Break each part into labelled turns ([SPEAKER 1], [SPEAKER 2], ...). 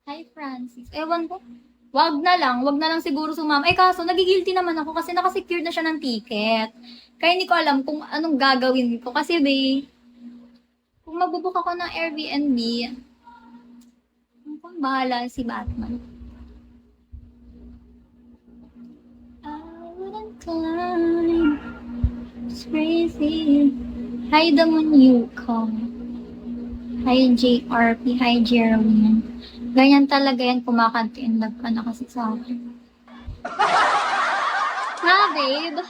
[SPEAKER 1] Hi, Francis. Ewan ko. Wag na lang siguro sumama. Kaso nagigilty naman ako kasi naka-secure na siya ng ticket. Kaya hindi ko alam kung anong gagawin ko. Kasi, kung magbubook ako ng Airbnb, kung bahala si Batman. I wouldn't climb. It's crazy. Hi, the Munyuko. Hi, JRP. Hi, Jeremy. Ganyan talaga yan, kumakanti and love ka na kasi sa akin. Ha, babe?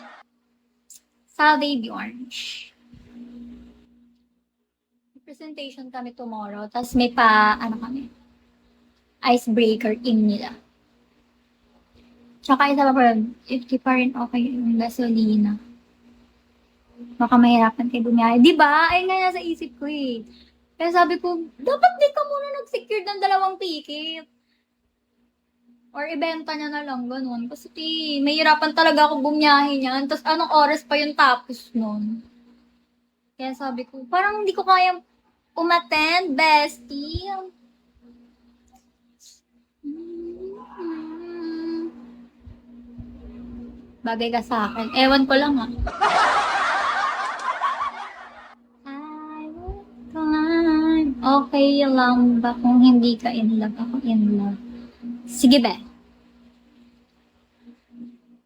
[SPEAKER 1] Sa Baby Orange. May presentation kami tomorrow, tapos may kami, icebreaker in nila. Tsaka isa pa pa, if di pa rin okay yung gasolina. Baka mahirapan kayo bumiyahe. Di ba? Ayun nga nasa isip ko eh. Kaya sabi ko, dapat di ka muna nag-secure ng 2 ticket. Or ibenta niya na lang, ganun. Kasi mahirapan talaga ako bumiyahe niyan. Tapos anong oras pa yung tapos nun. Kaya sabi ko, parang hindi ko kayang umattend, bestie. Bagay ka sa akin. Ewan ko lang ah. I will climb. Okay lang ba kung hindi ka in love? Ako in love. Sige be.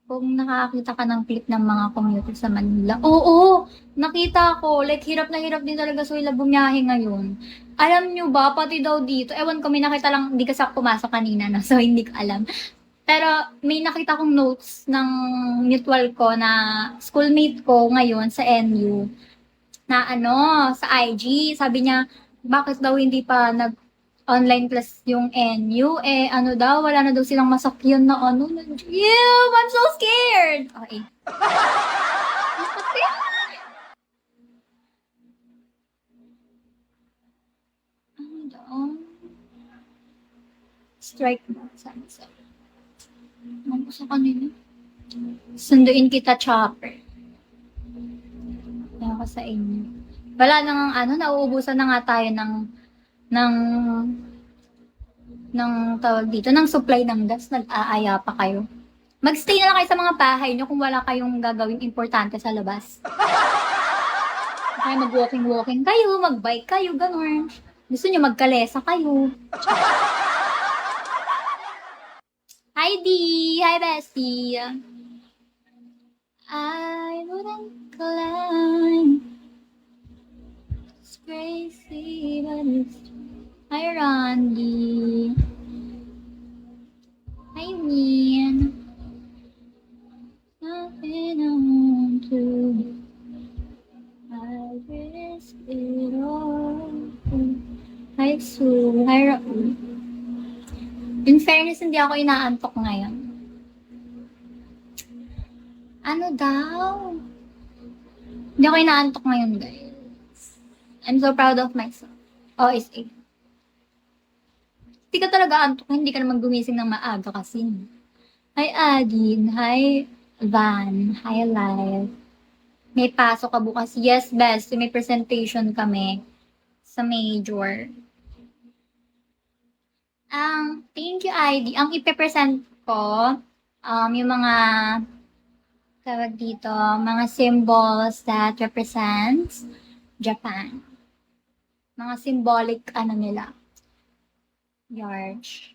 [SPEAKER 1] Kung nakakita ka ng clip ng mga commuter sa Manila. Oo! Nakita ko. Like, hirap na hirap din talaga sila bumiyahe ngayon. Alam nyo ba, pati daw dito, ewan ko, may nakita lang, hindi kasi ako pumasok kanina, no? So hindi ko alam. Pero may nakita kong notes ng mutual ko na schoolmate ko ngayon sa NU na sa IG, sabi niya, bakit daw hindi pa nag-online class yung NU? Ano daw, wala na daw silang masakyan na ano. Ew, I'm so scared! Okay. Ano daw? Strike na, sabi sa. Ano ko sa kanila? Sunduin kita, chopper. Kaya ko sa inyo. Wala nang nauubusan na nga tayo ng tawag dito, ng supply ng gas. Nag-aaya pa kayo. Magstay na lang kayo sa mga bahay nyo kung wala kayong gagawing importante sa labas. Kaya mag-walking-walking kayo, mag-bike kayo, gano'n. Gusto nyo magkalesa kayo. Hi, D! Hi, bestie! I wouldn't climb. It's crazy, but it's true. Hi, Randy. Hi, Min. Nothing I want to do. I risk it all. Hi, Sue. Hi, Raul. In fairness, hindi ako inaantok ngayon. Ano daw? Hindi ako inaantok ngayon, guys. I'm so proud of myself. OSA. Hindi ka talaga antok, hindi ka naman gumising ng maaga kasi. Hi, Adin. Hi, Van. Hi, Live. May pasok ka bukas. Yes, best. May presentation kami sa major. Thank you, ID. Ang ipe-present ko, yung mga tawag dito, mga symbols that represents Japan. Mga symbolic nila. Yards.